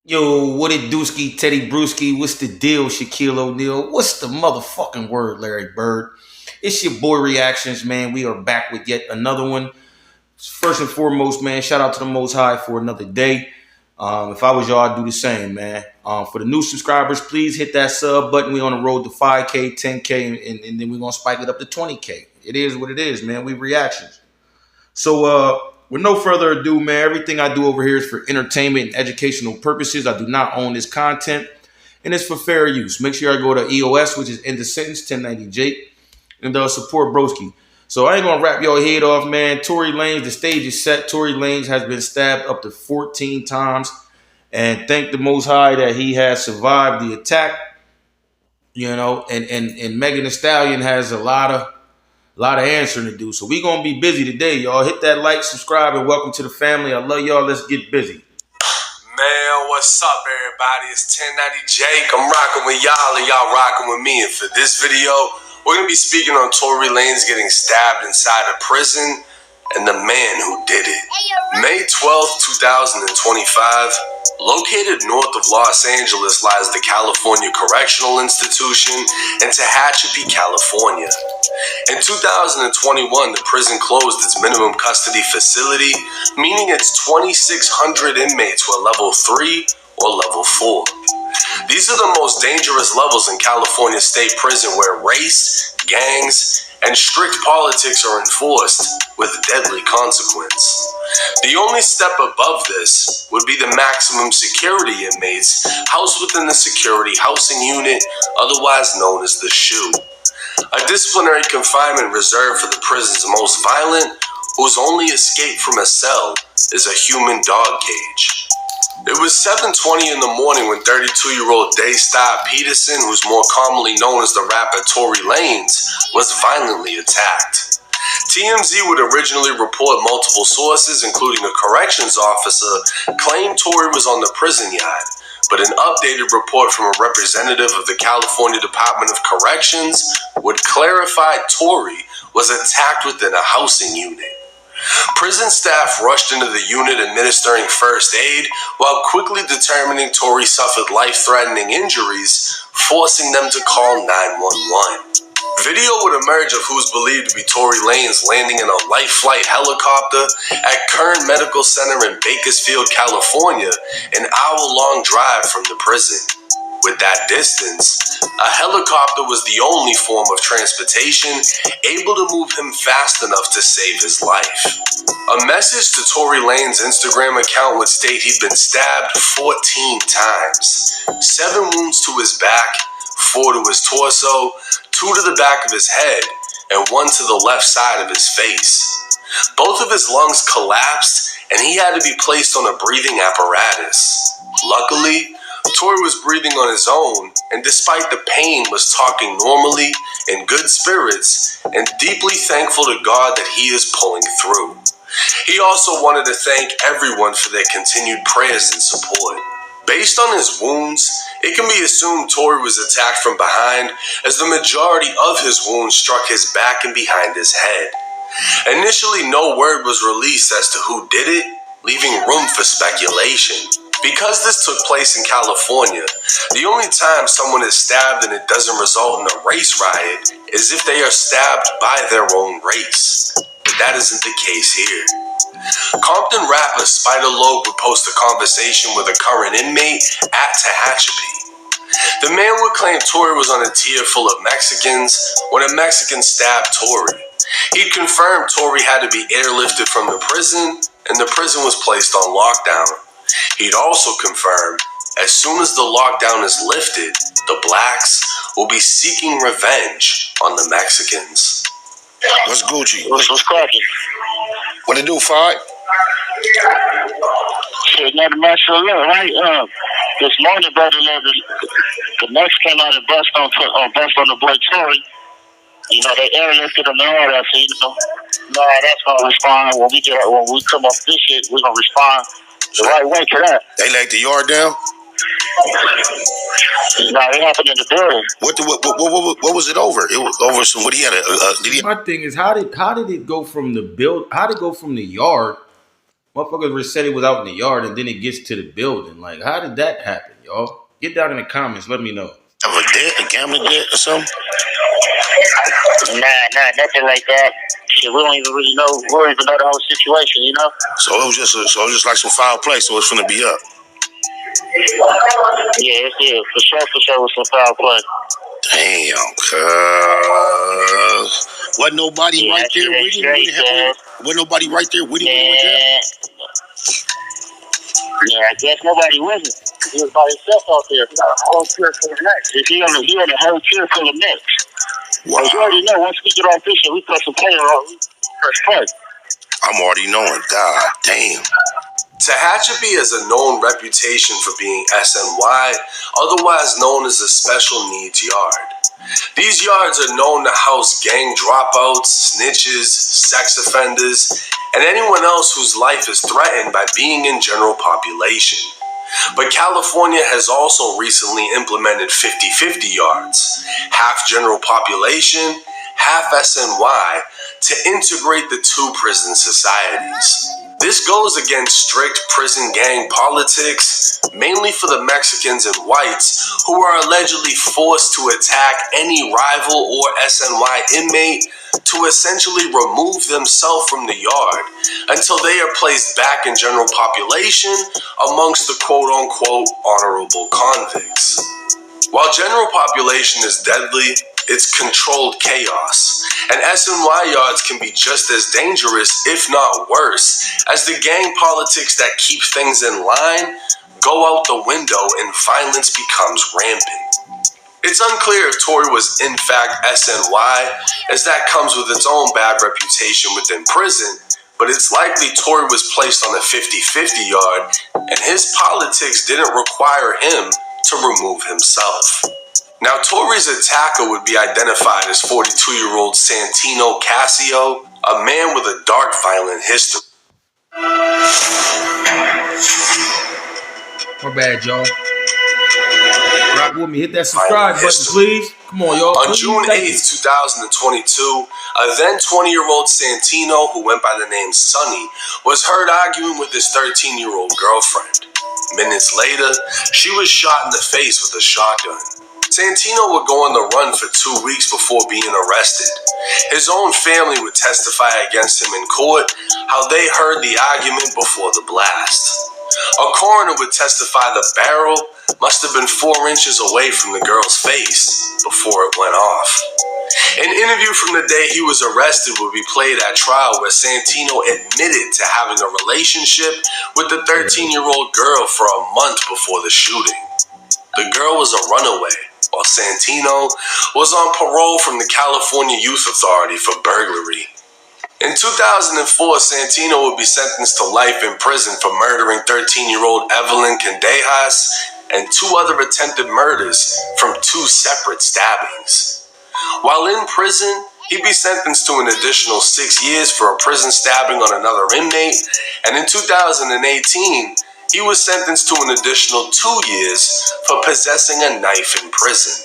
Yo, what it dooski, Teddy Brewski? What's the deal, Shaquille O'Neal? What's the motherfucking word, Larry Bird? It's your boy Reactions, man. We are back with yet another one. First and foremost, man, shout out to the Most High for another day. If I was y'all, I'd do the same, man. For the new subscribers, please hit that sub button. We on the road to 5K, 10K, and then we're going to spike it up to 20K. It is what it is, man. We reactions. So, with no further ado, man, everything I do over here is for entertainment and educational purposes. I do not own this content, and it's for fair use. Make sure I go to EOS, which is End of Sentence 1090J, and support Broski. So I ain't gonna wrap your head off, man. Torey Lanez, the stage is set. Torey Lanez has been stabbed up to 14 times, and thank the Most High that he has survived the attack. You know, and Megan Thee Stallion has a lot of answering to do. So we gonna be busy today, y'all. Hit that like, subscribe, and welcome to the family. I love y'all. Let's get busy. Man, what's up, everybody? It's 1090 Jake. I'm rocking with y'all, and y'all rocking with me. And for this video, we're gonna be speaking on Torey Lanez getting stabbed inside a prison and the man who did it. May 12th, 2025, located north of Los Angeles lies the California Correctional Institution in Tehachapi, California. In 2021, the prison closed its minimum custody facility, meaning its 2,600 inmates were level 3 or level 4. These are the most dangerous levels in California State Prison, where race, gangs, and strict politics are enforced with deadly consequence. The only step above this would be the maximum security inmates housed within the security housing unit, otherwise known as the SHU. A disciplinary confinement reserved for the prison's most violent, whose only escape from a cell is a human dog cage. It was 7:20 in the morning when 32-year-old Daystar Peterson, who's more commonly known as the rapper Torey Lanez, was violently attacked. TMZ would originally report multiple sources, including a corrections officer, claimed Torey was on the prison yard, but an updated report from a representative of the California Department of Corrections would clarify Torey was attacked within a housing unit. Prison staff rushed into the unit administering first aid while quickly determining Torey suffered life-threatening injuries, forcing them to call 911. Video would emerge of who's believed to be Torey Lanez landing in a life flight helicopter at Kern Medical Center in Bakersfield, California, an hour-long drive from the prison. With that distance, a helicopter was the only form of transportation able to move him fast enough to save his life. A message to Torey Lanez's Instagram account would state he'd been stabbed 14 times, 7 wounds to his back, 4 to his torso, 2 to the back of his head, and 1 to the left side of his face. Both of his lungs collapsed, and he had to be placed on a breathing apparatus. Luckily, Torey was breathing on his own, and despite the pain was talking normally, in good spirits, and deeply thankful to God that he is pulling through. He also wanted to thank everyone for their continued prayers and support. Based on his wounds, it can be assumed Torey was attacked from behind, as the majority of his wounds struck his back and behind his head. Initially, no word was released as to who did it, leaving room for speculation. Because this took place in California, the only time someone is stabbed and it doesn't result in a race riot is if they are stabbed by their own race. But that isn't the case here. Compton rapper Spider Loc would post a conversation with a current inmate at Tehachapi. The man would claim Torey was on a tier full of Mexicans when a Mexican stabbed Torey. He'd confirmed Torey had to be airlifted from the prison, and the prison was placed on lockdown. He'd also confirmed, as soon as the lockdown is lifted, the blacks will be seeking revenge on the Mexicans. What's Gucci? What's cracking? What it do, Fight? Shit, nothing much for look, right? This morning, brother, the Mexican out and bust on the boy Torey. You know, they airlifted him and all that, so that's gonna respond when we come off this shit. We're gonna respond the right way to that. They laid the yard down? Nah, it happened in the building. What was it over? It was over some. What he had? My thing is, how did it go from the yard Motherfuckers said it was out in the yard and then it gets to the building. Like, how did that happen, y'all? Get down in the comments. Let me know. A gambling debt or something? Nah, nothing like that. Shit, we don't even really know. We don't even know the whole situation, you know. So it was just like some foul play. So it's finna be up. Yeah, for sure, with some foul play. Damn, cuz. Wasn't nobody right there with him when it happened? Wasn't nobody right there with him when he went down? Yeah, I guess nobody was it. He was by himself out there. He got a whole tier full of nets. He on a whole tier full of nets. Wow. You already know, once we get off this shit, we put some player on. We press play. I'm already knowing. God damn. Tehachapi has a known reputation for being SNY, otherwise known as a special needs yard. These yards are known to house gang dropouts, snitches, sex offenders, and anyone else whose life is threatened by being in general population. But California has also recently implemented 50-50 yards, half general population, half SNY, to integrate the two prison societies. This goes against strict prison gang politics, mainly for the Mexicans and whites who are allegedly forced to attack any rival or SNY inmate to essentially remove themselves from the yard until they are placed back in general population amongst the quote-unquote honorable convicts. While general population is deadly, it's controlled chaos, and SNY yards can be just as dangerous, if not worse, as the gang politics that keep things in line go out the window and violence becomes rampant. It's unclear if Torey was in fact SNY, as that comes with its own bad reputation within prison, but it's likely Torey was placed on a 50-50 yard, and his politics didn't require him to remove himself. Now, Torey's attacker would be identified as 42-year-old Santino Casio, a man with a dark violent history. My bad, y'all. Rock with me. Hit that subscribe button, please. Come on, y'all. On June 8th, 2022, a then 20-year-old Santino, who went by the name Sonny, was heard arguing with his 13-year-old girlfriend. Minutes later, she was shot in the face with a shotgun. Santino would go on the run for 2 weeks before being arrested. His own family would testify against him in court how they heard the argument before the blast. A coroner would testify the barrel must have been 4 inches away from the girl's face before it went off. An interview from the day he was arrested would be played at trial where Santino admitted to having a relationship with the 13-year-old girl for a month before the shooting. The girl was a runaway, while Santino was on parole from the California Youth Authority for burglary. In 2004, Santino would be sentenced to life in prison for murdering 13-year-old Evelyn Candejas and 2 other attempted murders from 2 separate stabbings. While in prison, he'd be sentenced to an additional 6 years for a prison stabbing on another inmate, and in 2018, he was sentenced to an additional 2 years for possessing a knife in prison.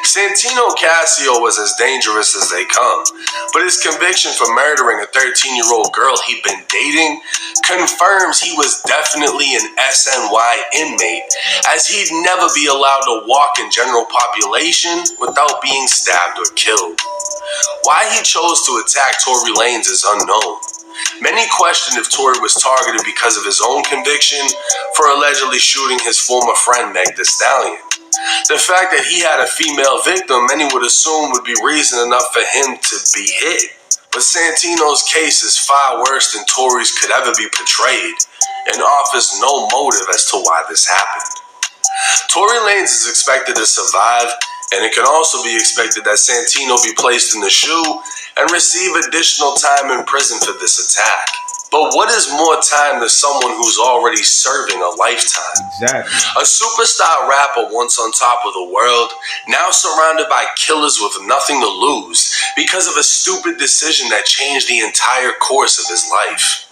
Santino Casio was as dangerous as they come, but his conviction for murdering a 13-year-old girl he'd been dating confirms he was definitely an SNY inmate, as he'd never be allowed to walk in general population without being stabbed or killed. Why he chose to attack Tory Lanez is unknown. Many question if Torey was targeted because of his own conviction for allegedly shooting his former friend Meg Thee Stallion. The fact that he had a female victim, many would assume would be reason enough for him to be hit. But Santino's case is far worse than Torey's could ever be portrayed, and offers no motive as to why this happened. Tory Lanez is expected to survive, and it can also be expected that Santino be placed in the shoe and receive additional time in prison for this attack. But what is more time to someone who's already serving a lifetime? Exactly. A superstar rapper once on top of the world, now surrounded by killers with nothing to lose because of a stupid decision that changed the entire course of his life.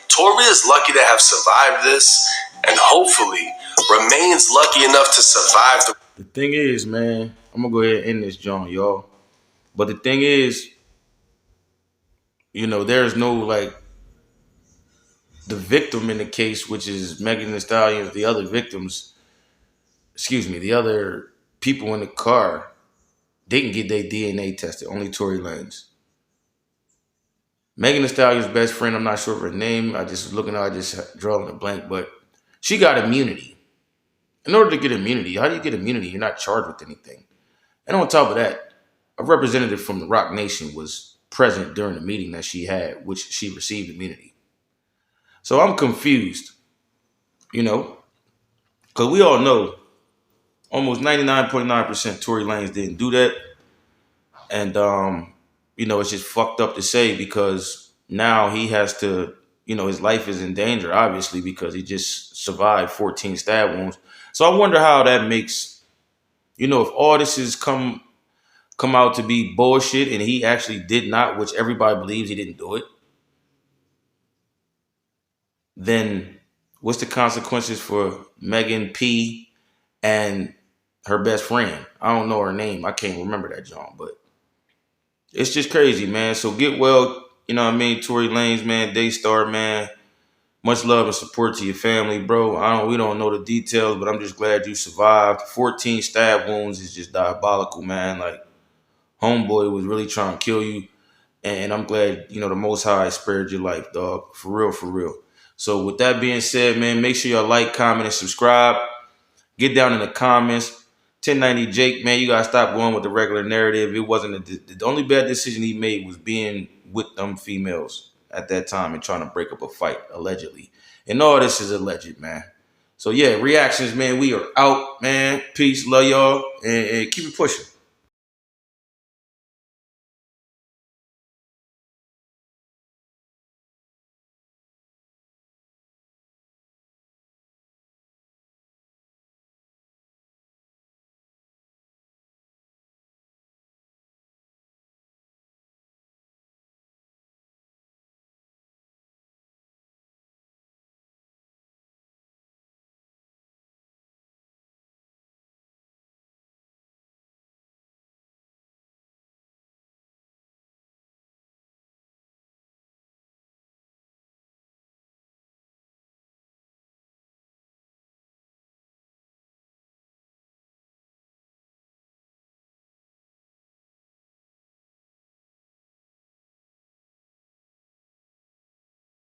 Torey is lucky to have survived this, and hopefully remains lucky enough to survive The thing is, man, I'm gonna go ahead and end this joint, y'all. But the thing is, there's no the victim in the case, which is Megan Thee Stallion, the other victims, the other people in the car didn't get their DNA tested. Only Tory Lanez. Megan Thee Stallion's best friend, I'm not sure of her name. I just was looking at her, I just drawing a blank, but she got immunity. In order to get immunity, how do you get immunity? You're not charged with anything. And on top of that, a representative from the Rock Nation was present during the meeting that she had, which she received immunity. So I'm confused, because we all know almost 99.9% Tory Lanez didn't do that. And, it's just fucked up to say because now he has to, his life is in danger, obviously, because he just survived 14 stab wounds. So I wonder how that makes, if all this has come out to be bullshit and he actually did not, which everybody believes he didn't do it, then what's the consequences for Megan P and her best friend? I don't know her name. I can't remember that, John, but it's just crazy, man. So get well, Tory Lanez, man, Daystar, man. Much love and support to your family, bro. We don't know the details, but I'm just glad you survived. 14 stab wounds is just diabolical, man. Like, homeboy was really trying to kill you. And I'm glad, the Most High spared your life, dog. For real, for real. So with that being said, man, make sure y'all like, comment, and subscribe. Get down in the comments. 1090 Jake, man, you got to stop going with the regular narrative. It wasn't the only bad decision he made was being with them females at that time and trying to break up a fight, allegedly. And all this is alleged, man. So, yeah, reactions, man. We are out, man. Peace. Love y'all. And keep it pushing.